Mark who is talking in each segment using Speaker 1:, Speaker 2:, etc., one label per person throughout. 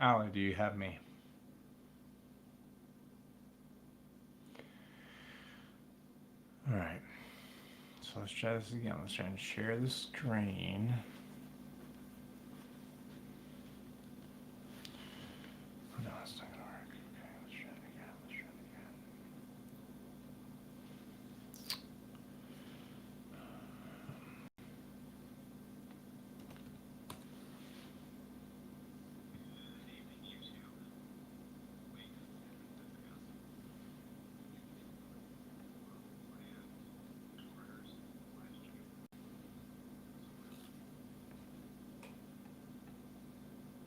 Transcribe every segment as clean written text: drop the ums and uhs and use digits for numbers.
Speaker 1: Allie, do you have me? All right. So let's try this again. Let's try and share the screen. No, it's not gonna work. Okay, let's try it again.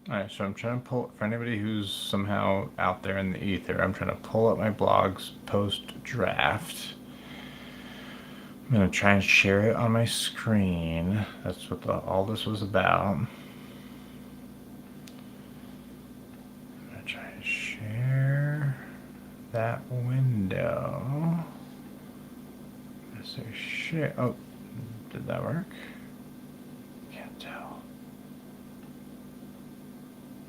Speaker 1: All right, so I'm trying to pull, for anybody who's somehow out there in the ether, I'm trying to pull up my blog's post draft. I'm going to try and share it on my screen. That's what all this was about. I'm going to try and share that window. Let's say share. Oh, did that work? Can't tell.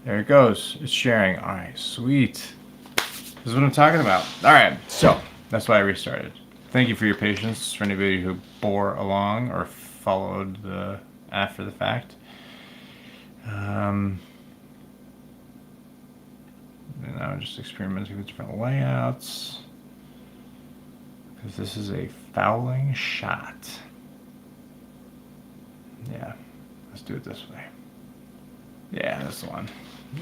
Speaker 1: There it goes. It's sharing. All right, sweet. This is what I'm talking about. All right, so that's why I restarted. Thank you for your patience for anybody who bore along or followed the after the fact. And now I'm just experimenting with different layouts because this is a fouling shot. Yeah, let's do it this way. Yeah, that's the one.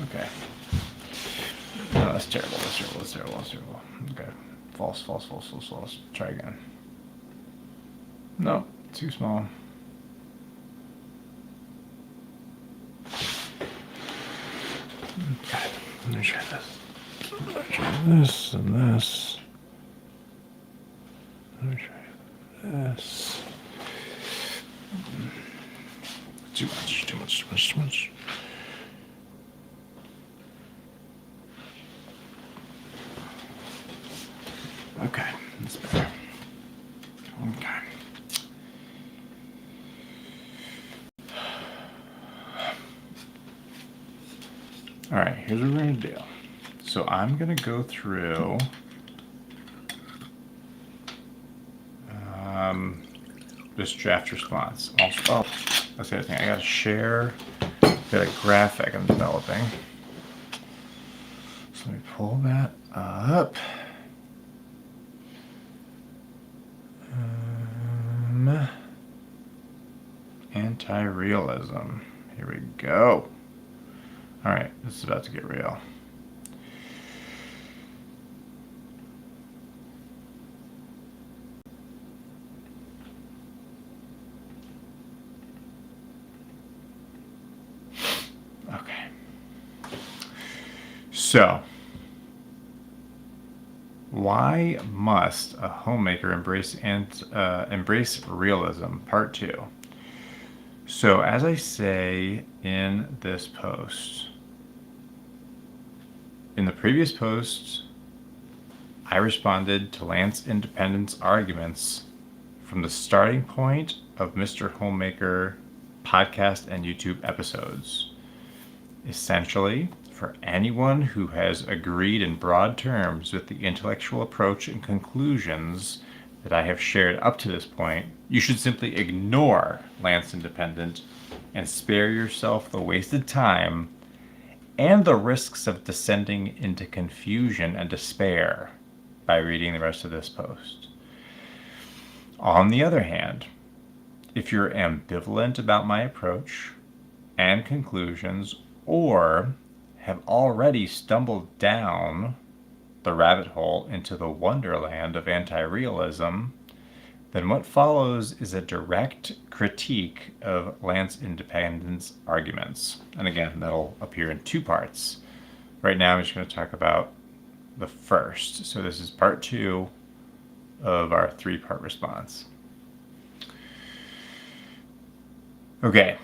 Speaker 1: Okay. No, that's terrible. Okay. False. Try again. No, too small. Okay, let me try this. Let me try this and this. Let me try this. Too much. Okay, that's better. Okay. All right, here's what we're gonna do. So I'm gonna go through this draft response. Also, oh, that's the other thing. I gotta share. Got a graphic I'm developing. So let me pull that up. Anti-realism. Here we go. All right, this is about to get real. Okay. So, why must a homemaker embrace realism? Part 2. So, as I say in this post, in the previous post, I responded to Lance Independent's arguments from the starting point of Mr. Homemaker podcast and YouTube episodes. Essentially, for anyone who has agreed in broad terms with the intellectual approach and conclusions that I have shared up to this point, you should simply ignore Lance Independent and spare yourself the wasted time and the risks of descending into confusion and despair by reading the rest of this post. On the other hand, if you're ambivalent about my approach and conclusions, or have already stumbled down the rabbit hole into the wonderland of anti-realism, then what follows is a direct critique of Lance Independent's arguments. And again, that'll appear in 2 parts. Right now, I'm just going to talk about the first. So this is part 2 of our 3-part response. Okay.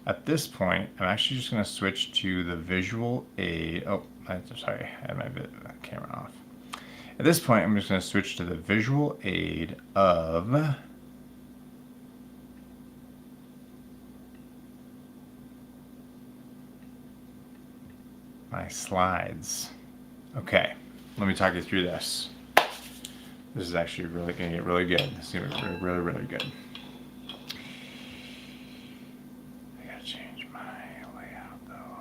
Speaker 1: At this point, I'm actually just going to switch to the visual aid. Oh, I'm sorry, I had my camera off. At this point, I'm just going to switch to the visual aid of my slides. Okay, let me talk you through this. This is actually really going to get really good. This is going to be really, really, really good. I got to change my layout though.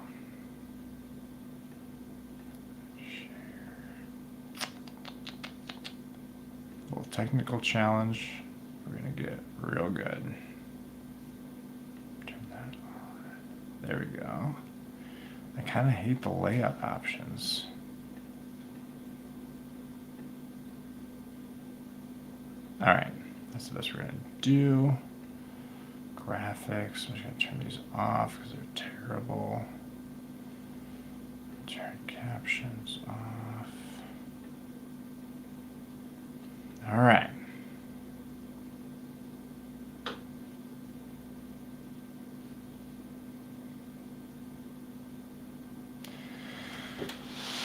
Speaker 1: Share. A little technical challenge. We're going to get real good. Turn that on. There we go. I kind of hate the layout options. All right, that's the best we're gonna do. Graphics, I'm just gonna turn these off because they're terrible. Turn captions off. All right.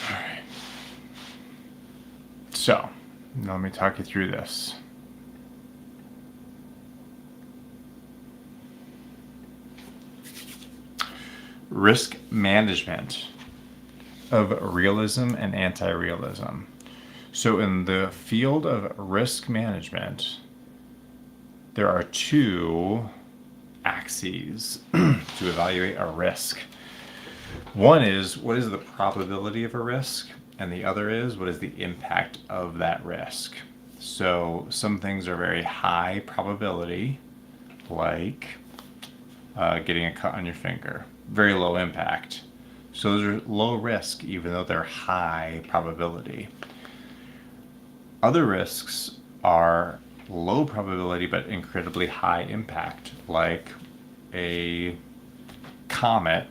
Speaker 1: All right. So, now let me talk you through this. Risk management of realism and anti-realism. So in the field of risk management, there are two axes to evaluate a risk. One is, what is the probability of a risk? And the other is, what is the impact of that risk? So some things are very high probability, like getting a cut on your finger. Very low impact. So those are low risk, even though they're high probability. Other risks are low probability but incredibly high impact, like a comet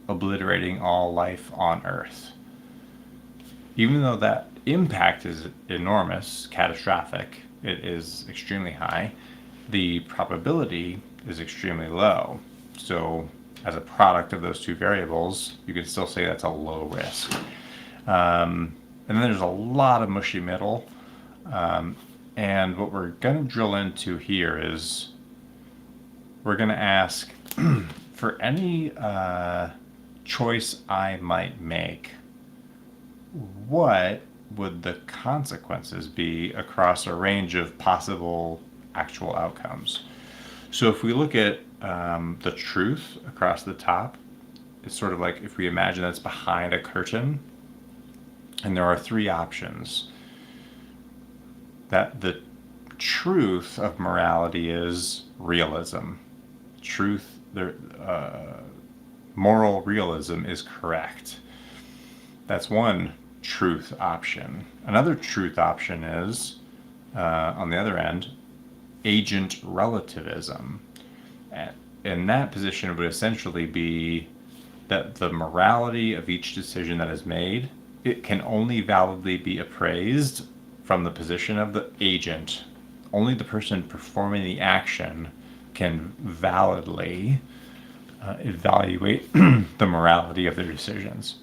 Speaker 1: obliterating all life on Earth. Even though that impact is enormous, catastrophic, it is extremely high, the probability is extremely low. So as a product of those two variables, you can still say that's a low risk. And then there's a lot of mushy middle. And what we're going to drill into here is we're going to ask for any choice I might make, what would the consequences be across a range of possible actual outcomes? So if we look at the truth across the top, it's sort of like if we imagine that's behind a curtain, and there are three options. That the truth of morality is realism. Truth, moral realism is correct. That's one truth option. Another truth option is, on the other end, agent relativism. And that position would essentially be that the morality of each decision that is made, it can only validly be appraised from the position of the agent. Only the person performing the action can validly evaluate the morality of their decisions.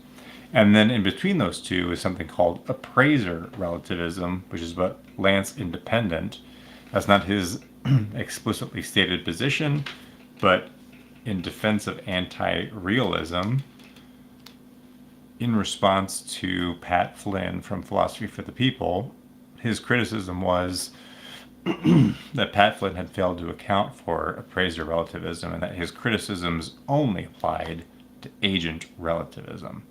Speaker 1: And then in between those two is something called appraiser relativism, which is what Lance Independent, that's not his explicitly stated position, but in defense of anti-realism, in response to Pat Flynn from Philosophy for the People, his criticism was that Pat Flynn had failed to account for appraiser relativism and that his criticisms only applied to agent relativism.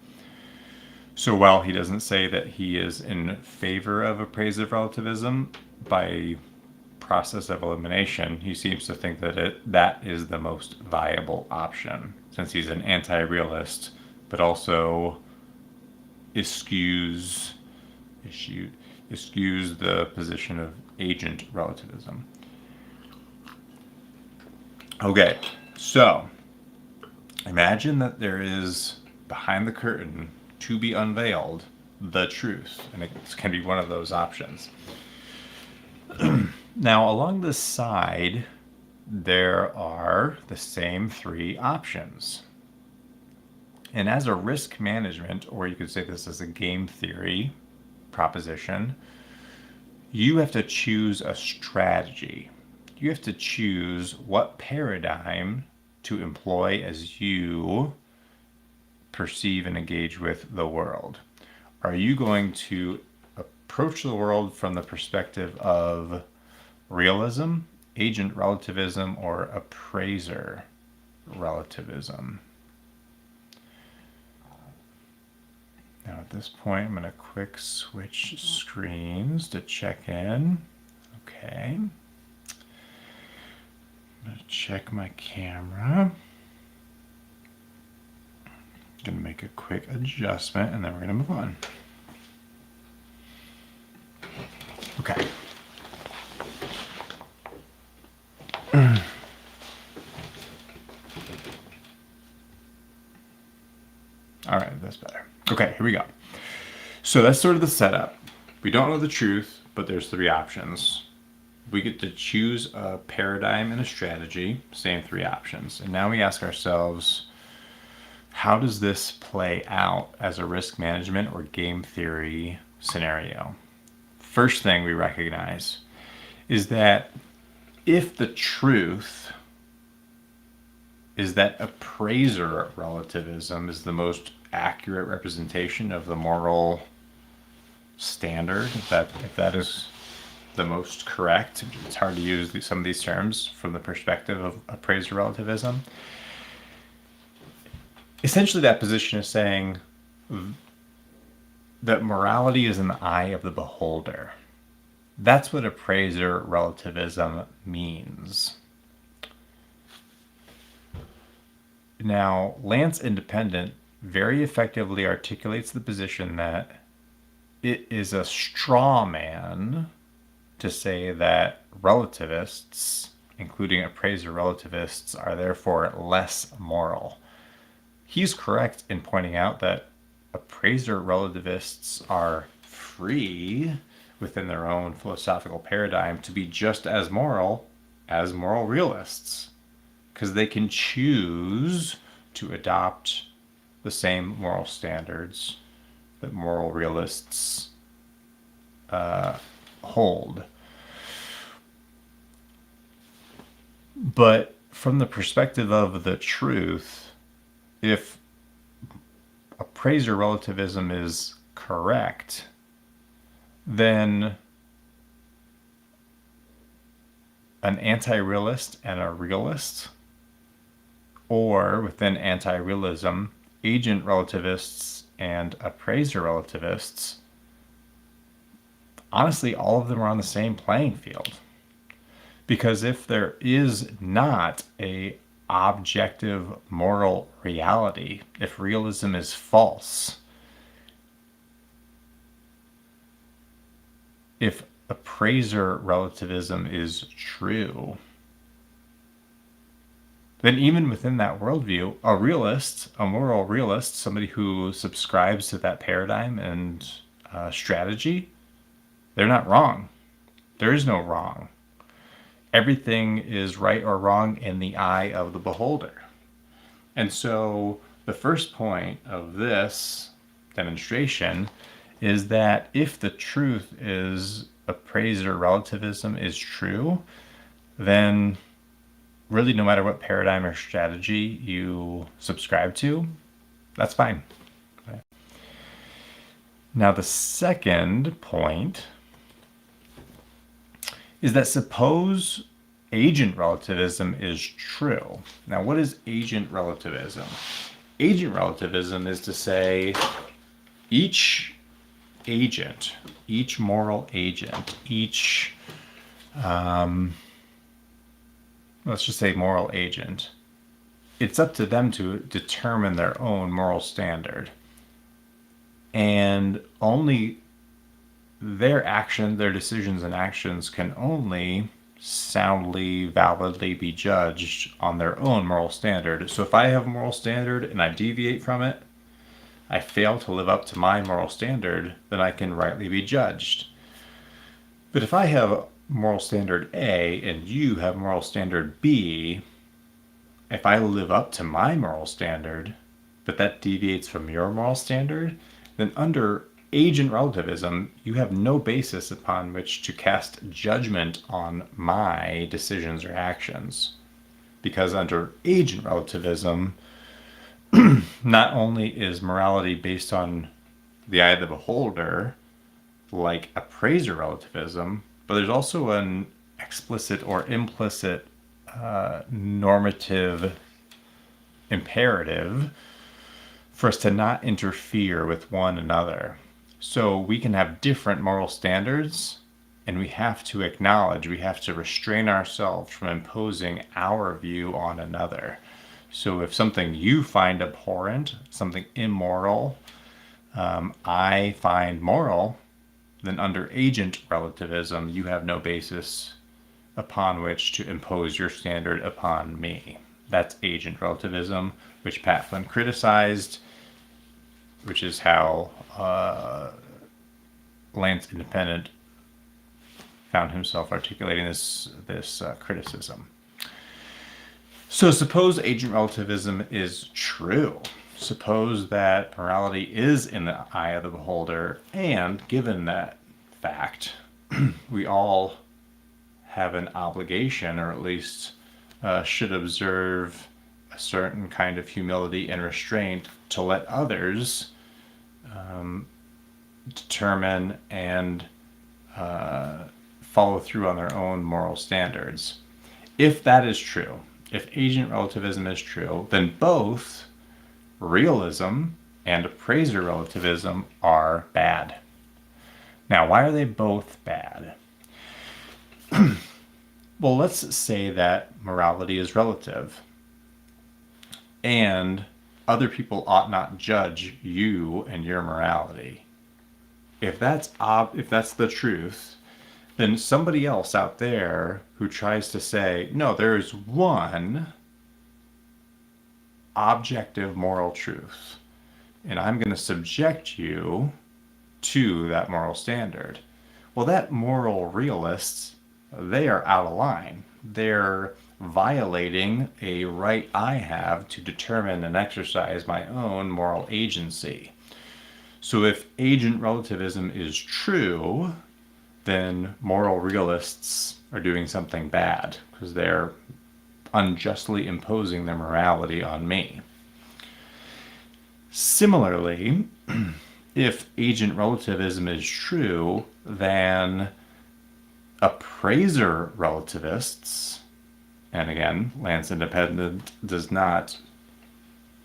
Speaker 1: So while he doesn't say that he is in favor of appraiser relativism, by process of elimination, he seems to think that that is the most viable option, since he's an anti-realist, but also eschews the position of agent relativism. Okay, so imagine that there is behind the curtain, to be unveiled, the truth, and it can be one of those options. Now, along the side, there are the same three options. And as a risk management, or you could say this as a game theory proposition, you have to choose a strategy. You have to choose what paradigm to employ as you perceive and engage with the world? Are you going to approach the world from the perspective of realism, agent relativism, or appraiser relativism? Now at this point, I'm going to quick switch screens to check in. Okay. I'm going to check my camera. Going to make a quick adjustment and then we're going to move on. Okay. All right, that's better. Okay, here we go. So that's sort of the setup. We don't know the truth, but there's three options. We get to choose a paradigm and a strategy, same three options. And now we ask ourselves, how does this play out as a risk management or game theory scenario? First thing we recognize is that if the truth is that appraiser relativism is the most accurate representation of the moral standard, if that is the most correct, it's hard to use some of these terms from the perspective of appraiser relativism. Essentially, that position is saying that morality is in the eye of the beholder. That's what appraiser relativism means. Now, Lance Independent very effectively articulates the position that it is a straw man to say that relativists, including appraiser relativists, are therefore less moral. He's correct in pointing out that appraiser relativists are free within their own philosophical paradigm to be just as moral as moral realists, because they can choose to adopt the same moral standards that moral realists hold. But from the perspective of the truth, if appraiser relativism is correct, then an anti-realist and a realist, or within anti-realism, agent relativists and appraiser relativists, honestly, all of them are on the same playing field. Because if there is not a objective moral reality, if realism is false, if appraiser relativism is true, then even within that worldview, a realist, a moral realist, somebody who subscribes to that paradigm and strategy, they're not wrong. There is no wrong. Everything is right or wrong in the eye of the beholder. And so the first point of this demonstration is that if the truth is appraiser relativism is true, then really no matter what paradigm or strategy you subscribe to, that's fine. Okay. Now the second point is that suppose agent relativism is true. Now, what is agent relativism? Agent relativism is to say each agent, each moral agent, each, let's just say moral agent, it's up to them to determine their own moral standard. And only their action, their decisions and actions can only soundly, validly be judged on their own moral standard. So if I have a moral standard and I deviate from it, I fail to live up to my moral standard, then I can rightly be judged. But if I have moral standard A and you have moral standard B, if I live up to my moral standard, but that deviates from your moral standard, then under agent relativism, you have no basis upon which to cast judgment on my decisions or actions. Because under agent relativism, not only is morality based on the eye of the beholder, like appraiser relativism, but there's also an explicit or implicit normative imperative for us to not interfere with one another. So we can have different moral standards, and we have to acknowledge, we have to restrain ourselves from imposing our view on another. So if something you find abhorrent, something immoral, I find moral, then under agent relativism, you have no basis upon which to impose your standard upon me. That's agent relativism, which Pat Flynn criticized, which is how Lance Independent found himself articulating this criticism. So suppose agent relativism is true. Suppose that morality is in the eye of the beholder, and given that fact, we all have an obligation, or at least should observe a certain kind of humility and restraint to let others determine and follow through on their own moral standards. If that is true, if agent relativism is true, then both realism and appraiser relativism are bad. Now, why are they both bad? Well, let's say that morality is relative and other people ought not judge you and your morality. If that's the truth, then somebody else out there who tries to say, no, there's one objective moral truth, and I'm going to subject you to that moral standard. Well, that moral realists, they are out of line. They're violating a right I have to determine and exercise my own moral agency. So if agent relativism is true, then moral realists are doing something bad because they're unjustly imposing their morality on me. Similarly, if agent relativism is true, then appraiser relativists, and again, Lance Independent does not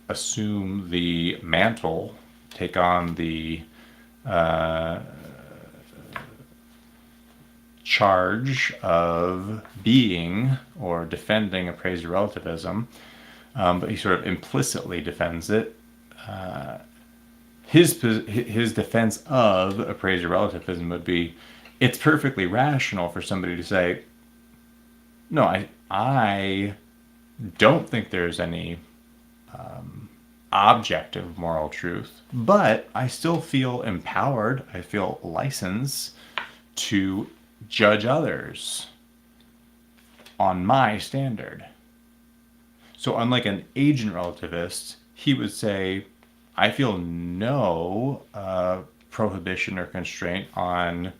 Speaker 1: assume the mantle, take on the charge of being or defending appraiser relativism, but he sort of implicitly defends it. His defense of appraiser relativism would be, it's perfectly rational for somebody to say, no, I don't think there's any objective moral truth, but I still feel empowered, I feel license to judge others on my standard. So unlike an agent relativist, he would say, I feel no prohibition or constraint on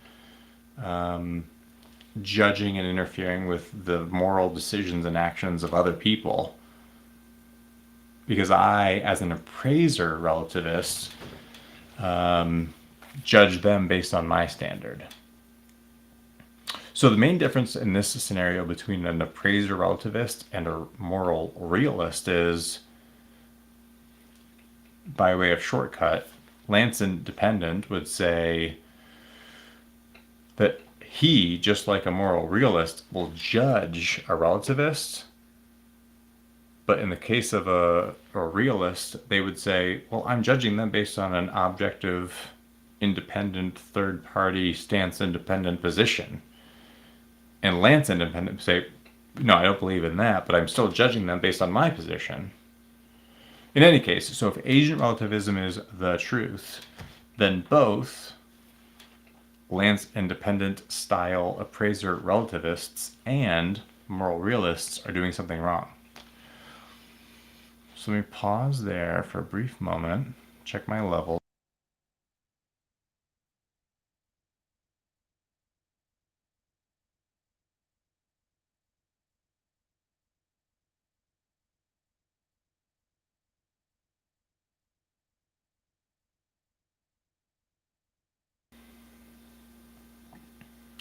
Speaker 1: judging and interfering with the moral decisions and actions of other people, because I, as an appraiser relativist, judge them based on my standard. So the main difference in this scenario between an appraiser relativist and a moral realist is, by way of shortcut, Lance Independent would say that he, just like a moral realist, will judge a relativist. But in the case of a realist, they would say, well, I'm judging them based on an objective, independent, third-party, stance-independent position. And Lance Independent would say, no, I don't believe in that, but I'm still judging them based on my position. In any case, so if agent relativism is the truth, then both Lance Independent style appraiser relativists and moral realists are doing something wrong. So let me pause there for a brief moment, check my level.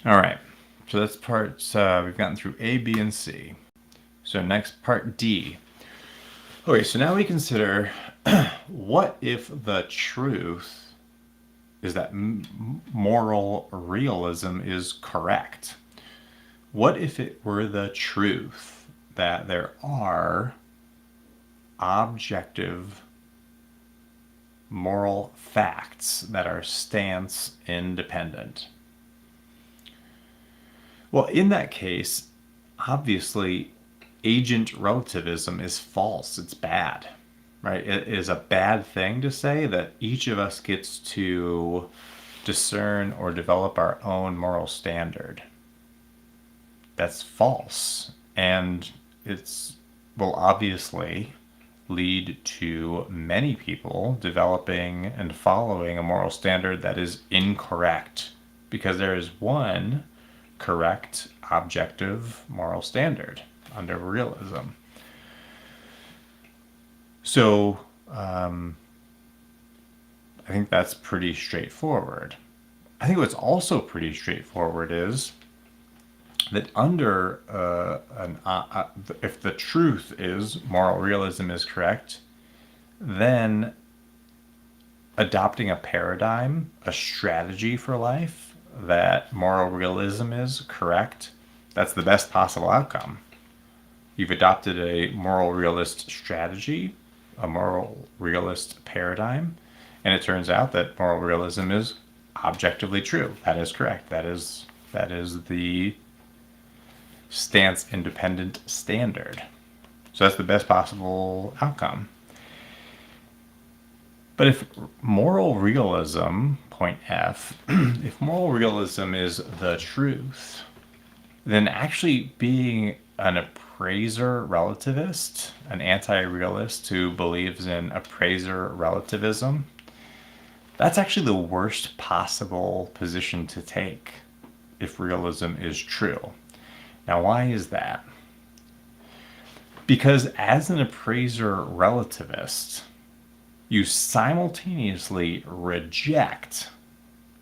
Speaker 1: All right. So that's parts, we've gotten through A, B, and C. So next, part D. Okay, so now we consider what if the truth is that moral realism is correct? What if it were the truth that there are objective moral facts that are stance independent? Well, in that case, obviously, agent relativism is false. It's bad, right? It is a bad thing to say that each of us gets to discern or develop our own moral standard. That's false. And it's will obviously lead to many people developing and following a moral standard that is incorrect, because there is one correct objective moral standard under realism. So I think that's pretty straightforward. I think what's also pretty straightforward is that under if the truth is moral realism is correct, then adopting a paradigm, a strategy for life that moral realism is correct, that's the best possible outcome. You've adopted a moral realist strategy, a moral realist paradigm, and it turns out that moral realism is objectively true. That is correct. That is the stance independent standard. So that's the best possible outcome. But if moral realism, point F, if moral realism is the truth, then actually being an appraiser relativist, an anti-realist who believes in appraiser relativism, that's actually the worst possible position to take if realism is true. Now, why is that? Because as an appraiser relativist, you simultaneously reject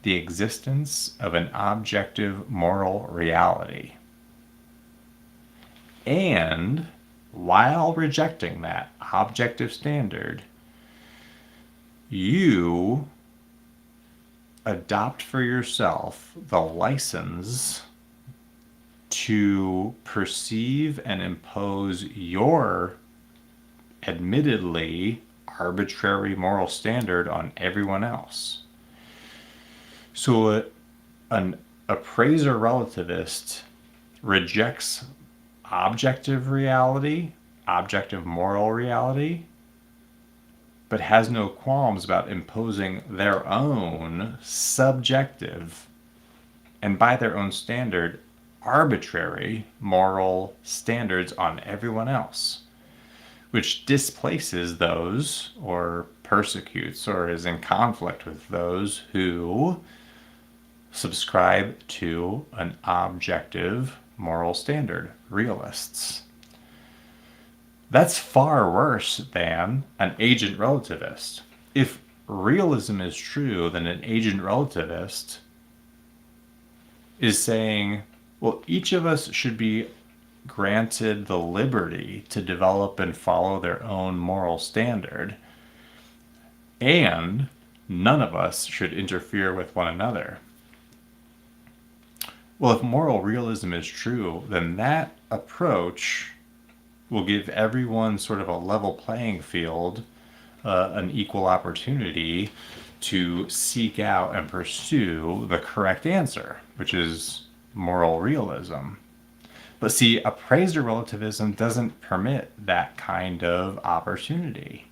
Speaker 1: the existence of an objective moral reality. And while rejecting that objective standard, you adopt for yourself the license to perceive and impose your admittedly arbitrary moral standard on everyone else. So an appraiser relativist rejects objective reality, objective moral reality, but has no qualms about imposing their own subjective, and by their own standard, arbitrary moral standards on everyone else, which displaces those or persecutes or is in conflict with those who subscribe to an objective moral standard, realists. That's far worse than an agent relativist. If realism is true, then an agent relativist is saying, well, each of us should be granted the liberty to develop and follow their own moral standard, and none of us should interfere with one another. Well, if moral realism is true, then that approach will give everyone sort of a level playing field, an equal opportunity to seek out and pursue the correct answer, which is moral realism. But see, appraiser relativism doesn't permit that kind of opportunity.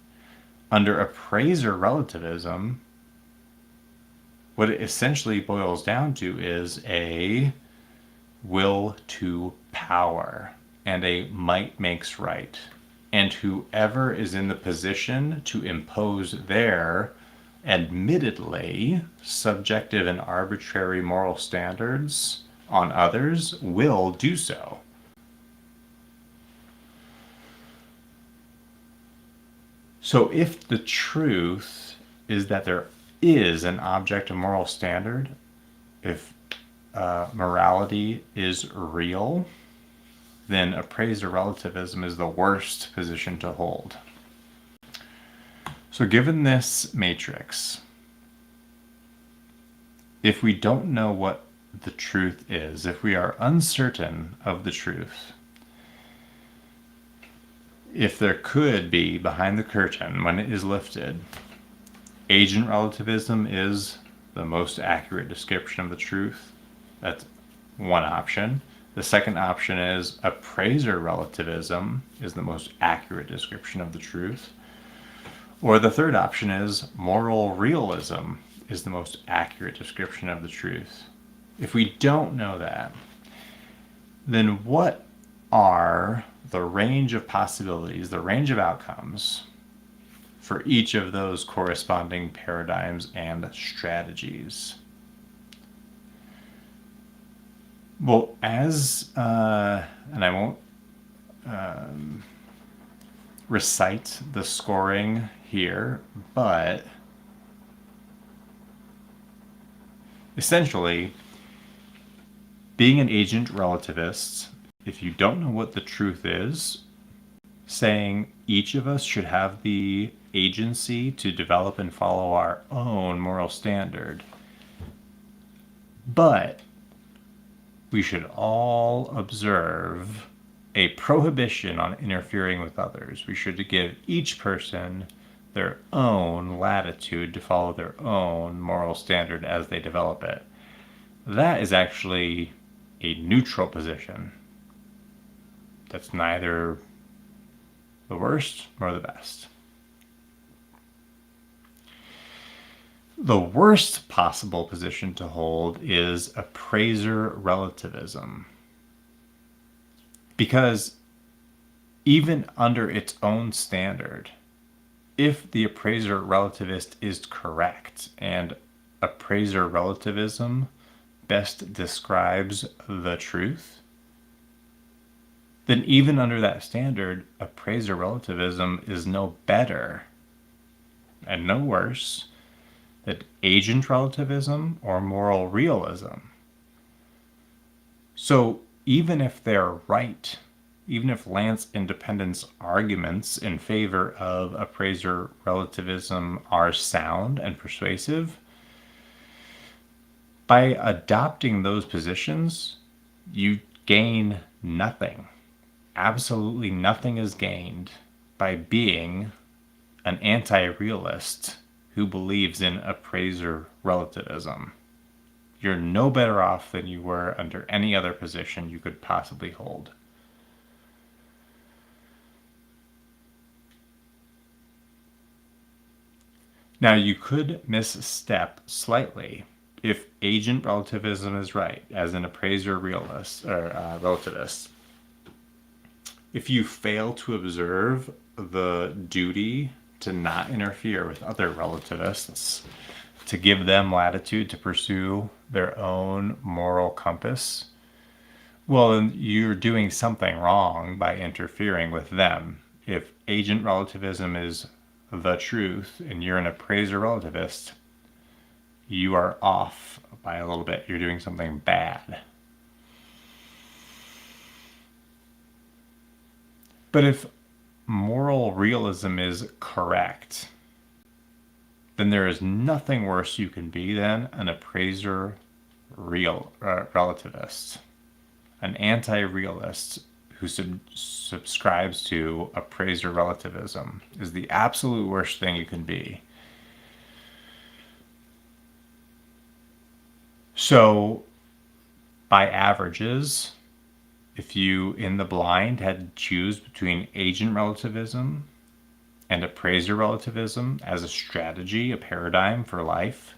Speaker 1: Under appraiser relativism, what it essentially boils down to is a will to power and a might makes right. And whoever is in the position to impose their admittedly subjective and arbitrary moral standards on others will do so. So if the truth is that there is an objective moral standard, if morality is real, then appraiser relativism is the worst position to hold. So given this matrix, if we don't know what the truth is, if we are uncertain of the truth, if there could be behind the curtain when it is lifted, agent relativism is the most accurate description of the truth. That's one option. The second option is appraiser relativism is the most accurate description of the truth. Or the third option is moral realism is the most accurate description of the truth. If we don't know that, then what are the range of possibilities, the range of outcomes for each of those corresponding paradigms and strategies? Well, and I won't recite the scoring here, but essentially, being an agent relativist, if you don't know what the truth is, saying each of us should have the agency to develop and follow our own moral standard, but we should all observe a prohibition on interfering with others. We should give each person their own latitude to follow their own moral standard as they develop it. That is actually a neutral position. That's neither the worst nor the best. The worst possible position to hold is appraiser relativism. Because even under its own standard, if the appraiser relativist is correct and appraiser relativism best describes the truth, then even under that standard, appraiser relativism is no better and no worse than agent relativism or moral realism. So even if they're right, even if Lance Independent's arguments in favor of appraiser relativism are sound and persuasive, by adopting those positions, you gain nothing. Absolutely nothing is gained by being an anti-realist who believes in appraiser relativism. You're no better off than you were under any other position you could possibly hold. Now, you could misstep slightly if agent relativism is right, as an appraiser realist or relativist. If you fail to observe the duty to not interfere with other relativists, to give them latitude to pursue their own moral compass, well, then you're doing something wrong by interfering with them. If agent relativism is the truth and you're an appraiser relativist, you are off by a little bit. You're doing something bad. But if moral realism is correct, then there is nothing worse you can be than an appraiser relativist, an anti-realist who subscribes to appraiser relativism is the absolute worst thing you can be. So, by averages, if you, in the blind, had to choose between agent relativism and appraiser relativism as a strategy, a paradigm for life,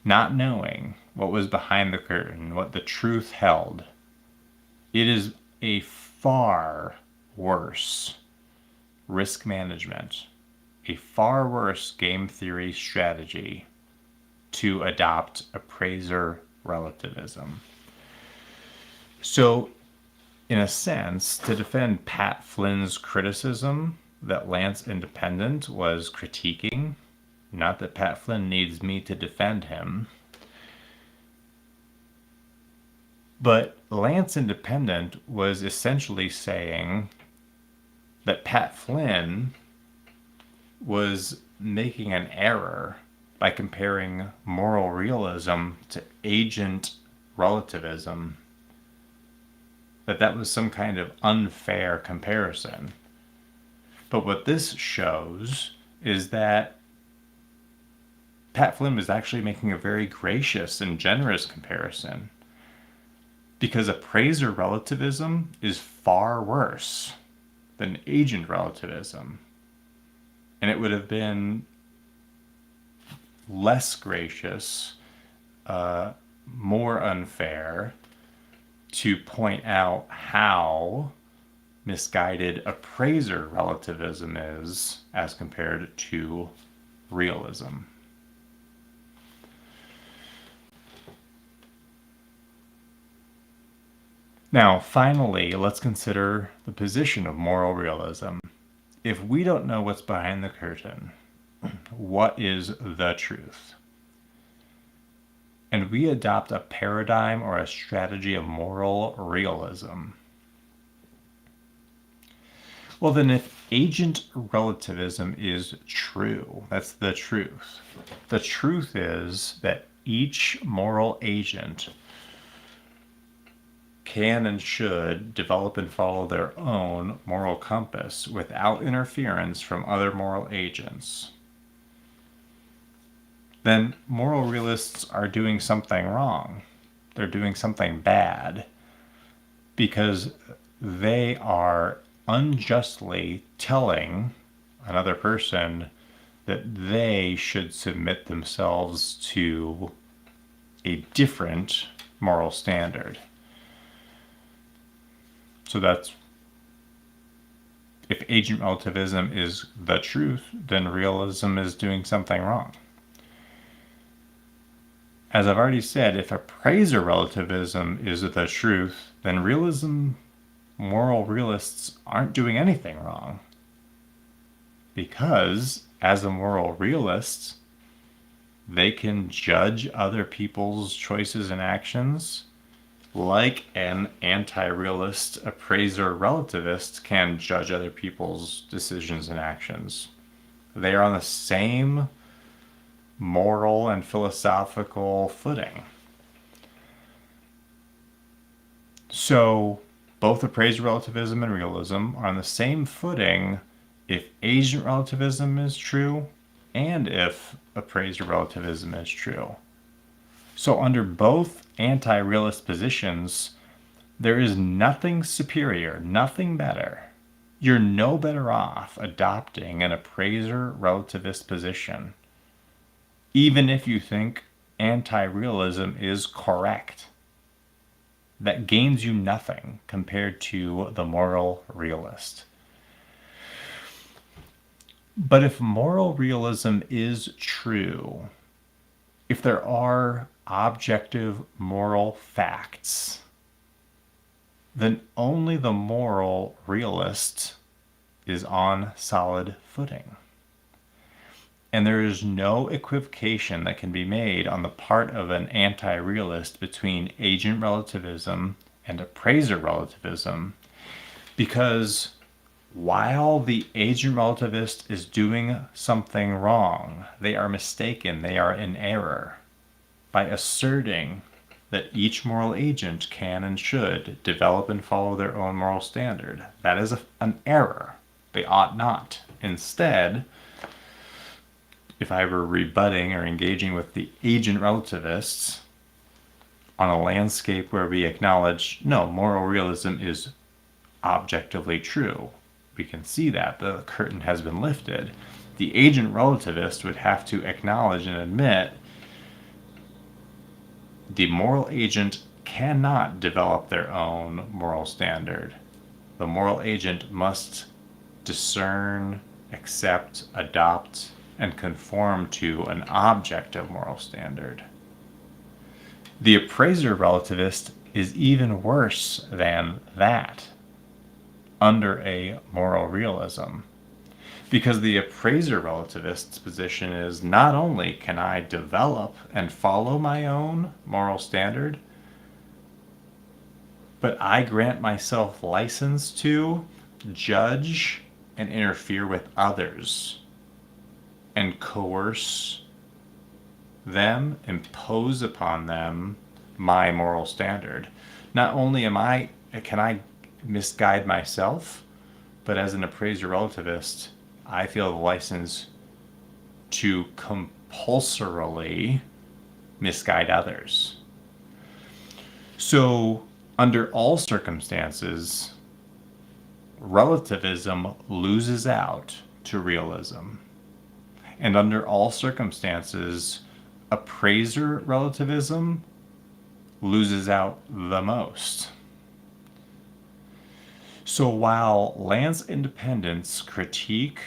Speaker 1: not knowing what was behind the curtain, what the truth held, it is a far worse risk management, a far worse game theory strategy to adopt appraiser relativism. So, in a sense, to defend Pat Flynn's criticism that Lance Independent was critiquing, not that Pat Flynn needs me to defend him, But Lance Independent was essentially saying that Pat Flynn was making an error by comparing moral realism to agent relativism, that was some kind of unfair comparison. But what this shows is that Pat Flynn was actually making a very gracious and generous comparison, because appraiser relativism is far worse than agent relativism. And it would have been less gracious, more unfair to point out how misguided appraiser relativism is as compared to realism. Now, finally, let's consider the position of moral realism. If we don't know what's behind the curtain, what is the truth? And we adopt a paradigm or a strategy of moral realism, well, then if agent relativism is true, that's the truth. The truth is that each moral agent can and should develop and follow their own moral compass without interference from other moral agents. Then moral realists are doing something wrong. They're doing something bad, because they are unjustly telling another person that they should submit themselves to a different moral standard. So that's, if agent relativism is the truth, then realism is doing something wrong. As I've already said, if appraiser relativism is the truth, then moral realists aren't doing anything wrong. Because, as a moral realist, they can judge other people's choices and actions like an anti-realist appraiser relativist can judge other people's decisions and actions. They are on the same moral and philosophical footing. So both appraiser relativism and realism are on the same footing if agent relativism is true and if appraiser relativism is true. So under both anti-realist positions, there is nothing superior, nothing better. You're no better off adopting an appraiser relativist position, even if you think anti-realism is correct. That gains you nothing compared to the moral realist. But if moral realism is true, if there are objective moral facts, then only the moral realist is on solid footing. And there is no equivocation that can be made on the part of an anti-realist between agent relativism and appraiser relativism, because while the agent relativist is doing something wrong, they are mistaken, they are in error by asserting that each moral agent can and should develop and follow their own moral standard. That is an error. They ought not. Instead, if I were rebutting or engaging with the agent relativists on a landscape where we acknowledge, no, moral realism is objectively true, we can see that the curtain has been lifted. The agent relativist would have to acknowledge and admit the moral agent cannot develop their own moral standard. The moral agent must discern, accept, adopt, and conform to an objective moral standard. The appraiser relativist is even worse than that under a moral realism, because the appraiser relativist's position is not only can I develop and follow my own moral standard, but I grant myself license to judge and interfere with others and coerce them, impose upon them my moral standard. Not only can I misguide myself, but as an appraiser relativist, I feel the license to compulsorily misguide others. So, under all circumstances, relativism loses out to realism. And under all circumstances, appraiser relativism loses out the most. So while Lance Independent's critique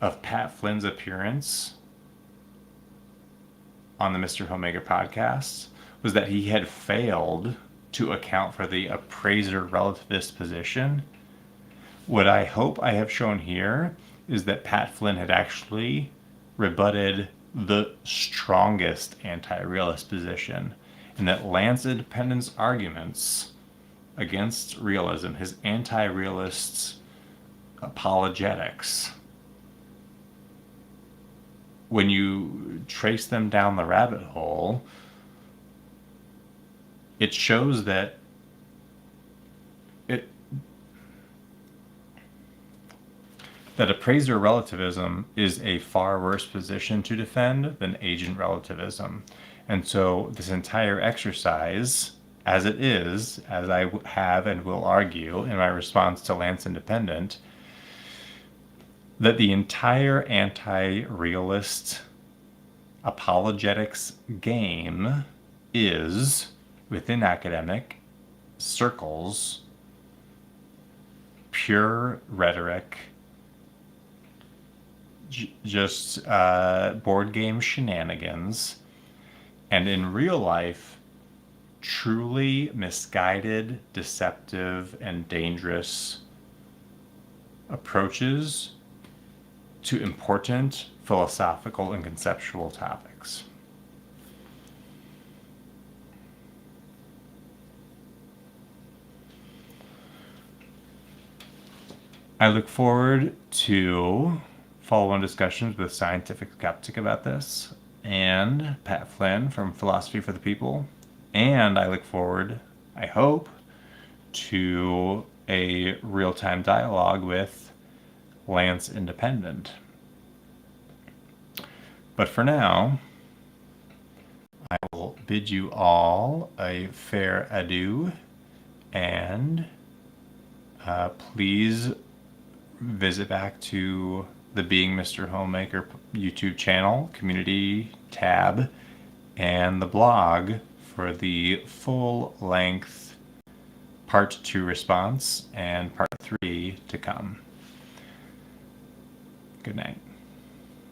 Speaker 1: of Pat Flynn's appearance on the Mr. Homemaker podcast was that he had failed to account for the appraiser relativist position, what I hope I have shown here is that Pat Flynn had actually rebutted the strongest anti-realist position, and that Lance Independent's arguments against realism, his anti-realist apologetics, when you trace them down the rabbit hole, it shows that appraiser relativism is a far worse position to defend than agent relativism. And so this entire exercise, as it is, as I have and will argue in my response to Lance Independent, that the entire anti-realist apologetics game is, within academic circles, pure rhetoric, just board game shenanigans, and in real life, truly misguided, deceptive, and dangerous approaches to important philosophical and conceptual topics. I look forward to follow-on discussions with Scientific Skeptic about this, and Pat Flynn from Philosophy for the People. And I look forward, I hope, to a real-time dialogue with Lance Independent. But for now, I will bid you all a fair adieu, and please visit back to the Being Mr. Homemaker YouTube channel, community tab, and the blog for the full-length part 2 response and part 3 to come. Good night.